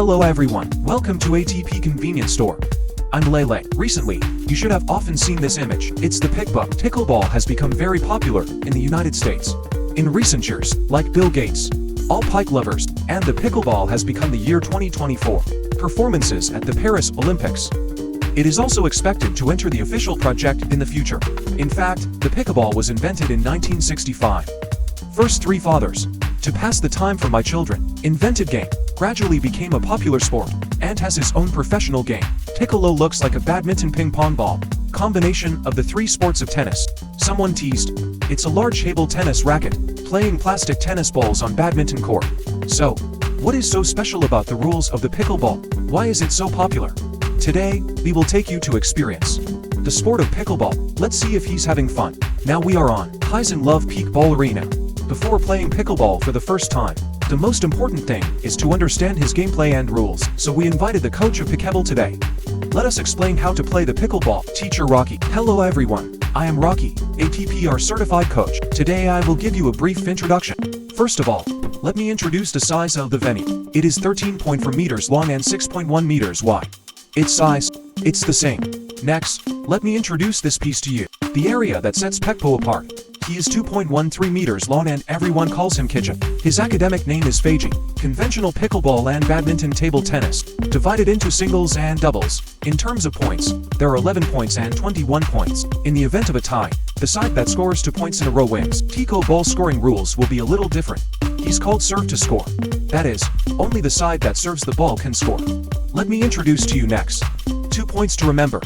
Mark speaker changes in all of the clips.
Speaker 1: Hello everyone, welcome to ATP Convenience Store. I'm Lele. Recently, you should have often seen this image. It's the Pickball. Pickleball has become very popular in the United States. In recent years, like Bill Gates, all pike lovers, and the pickleball has become the year 2024 performances at the Paris Olympics. It is also expected to enter the official project in the future. In fact, the pickleball was invented in 1965. First three fathers, to pass the time for my children, invented game, gradually became a popular sport, and has its own professional game. Piccolo looks like a badminton ping-pong ball, combination of the three sports of tennis. Someone teased, it's a large table tennis racket, playing plastic tennis balls on badminton court. So, what is so special about the rules of the pickleball? Why is it so popular? Today, we will take you to experience the sport of pickleball. Let's see if he's having fun. Now we are on Heisen Love Peak Ball Arena. Before playing pickleball for the first time, the most important thing is to understand his gameplay and rules, so we invited the coach of Pickleball today. Let us explain how to play the pickleball. Teacher Rocky. Hello everyone, I am Rocky, ATPR certified coach. Today I will give you a brief introduction. First of all, let me introduce the size of the venue. It is 13.4 meters long and 6.1 meters wide. Its size, it's the same. Next, let me introduce this piece to you. The area that sets Pekpo apart. He is 2.13 meters long and everyone calls him Kitchen. His academic name is Feiji. Conventional pickleball and badminton table tennis, divided into singles and doubles. In terms of points, there are 11 points and 21 points. In the event of a tie, the side that scores 2 points in a row wins. Pickleball scoring rules will be a little different. He's called serve to score. That is, only the side that serves the ball can score. Let me introduce to you next 2 points to remember.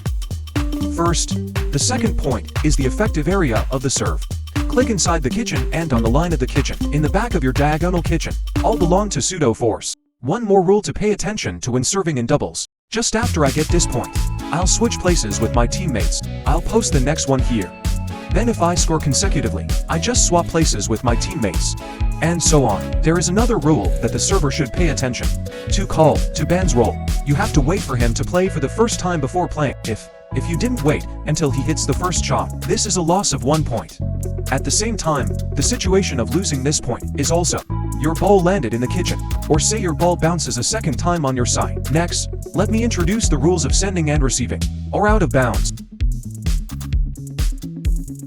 Speaker 1: First, the second point is the effective area of the serve. Click inside the kitchen and on the line of the kitchen, in the back of your diagonal kitchen, all belong to pseudo force. One more rule to pay attention to when serving in doubles. Just after I get this point, I'll switch places with my teammates. I'll post the next one here. Then if I score consecutively, I just swap places with my teammates. And so on. There is another rule that the server should pay attention to call to ban's roll. You have to wait for him to play for the first time before playing. If you didn't wait until he hits the first shot, this is a loss of 1 point. At the same time, the situation of losing this point is also your ball landed in the kitchen, or say your ball bounces a second time on your side. Next, let me introduce the rules of sending and receiving, or out of bounds.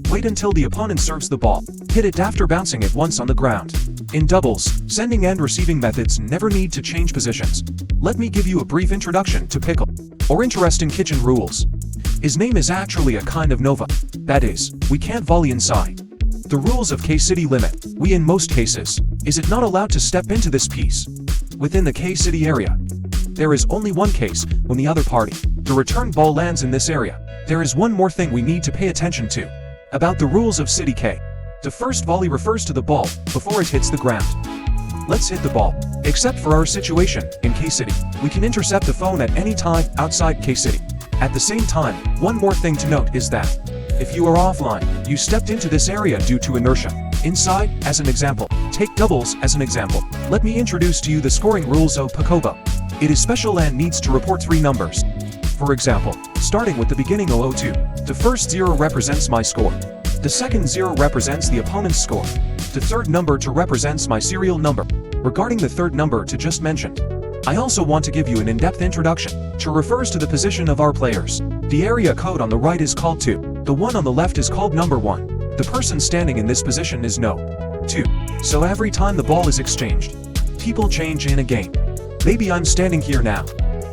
Speaker 1: Wait until the opponent serves the ball. Hit it after bouncing it once on the ground. In doubles, sending and receiving methods never need to change positions. Let me give you a brief introduction to pickle, or interesting kitchen rules. His name is actually a kind of nova. That is, we can't volley inside. The rules of K-City limit. We in most cases, is it not allowed to step into this piece? Within the K-City area, there is only one case when the other party, the return ball lands in this area. There is one more thing we need to pay attention to. About the rules of City K. The first volley refers to the ball before it hits the ground. Let's hit the ball. Except for our situation in K-City, we can intercept the phone at any time outside K-City. At the same time, one more thing to note is that if you are offline, you stepped into this area due to inertia. Inside, as an example, take doubles as an example. Let me introduce to you the scoring rules of Pickleball. It is special and needs to report 3 numbers. For example, starting with the beginning 002, the first 0 represents my score. The second 0 represents the opponent's score. The third number to represents my serial number. Regarding the third number to just mentioned, I also want to give you an in-depth introduction. To refers to the position of our players. The area code on the right is called 2. The one on the left is called number 1. The person standing in this position is no 2. So every time the ball is exchanged, people change in a game. Maybe I'm standing here now,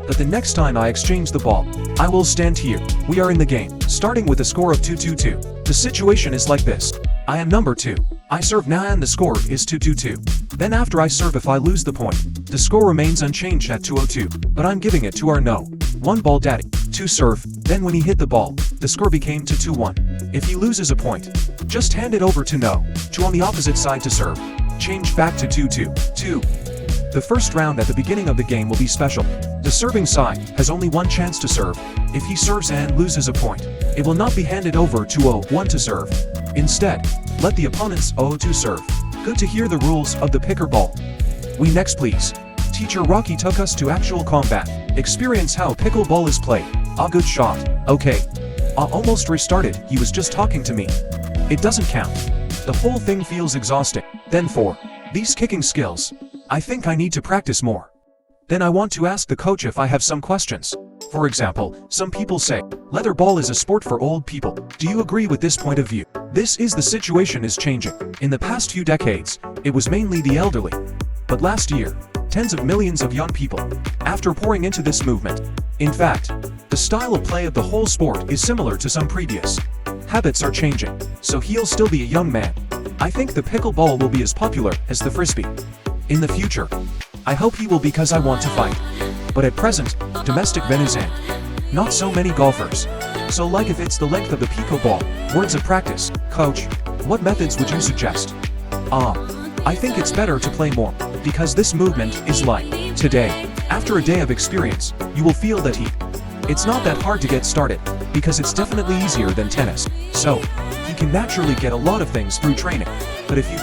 Speaker 1: but the next time I exchange the ball, I will stand here. We are in the game, starting with a score of 2-2-2. The situation is like this. I am number 2. I serve now and the score is 2-2-2. Then after I serve, if I lose the point, the score remains unchanged at 2-0-2, but I'm giving it to our no 1 ball daddy to serve. Then when he hit the ball, the score became 2-2-1. If he loses a point, just hand it over to no 2 on the opposite side to serve. Change back to 2-2-2. The first round at the beginning of the game will be special. The serving side has only one chance to serve. If he serves and loses a point, it will not be handed over to 0-1 to serve. Instead, let the opponent's 0-2 serve. Good to hear the rules of the pickleball. We next please. Teacher Rocky took us to actual combat. Experience how pickleball is played. A good shot. Okay. I almost restarted, he was just talking to me. It doesn't count. The whole thing feels exhausting. Then for these kicking skills, I think I need to practice more. Then I want to ask the coach if I have some questions. For example, some people say, leather ball is a sport for old people. Do you agree with this point of view? This is the situation is changing. In the past few decades, it was mainly the elderly. But last year, tens of millions of young people, after pouring into this movement. In fact, the style of play of the whole sport is similar to some previous. Habits are changing, so he'll still be a young man. I think the pickleball will be as popular as the frisbee. In the future, I hope he will because I want to fight. But at present, domestic venues and not so many golfers. So like if it's the length of the pickleball, words of practice, coach, what methods would you suggest? I think it's better to play more, because this movement is like, today, after a day of experience, you will feel that it's not that hard to get started, because it's definitely easier than tennis. So, he can naturally get a lot of things through training. But if you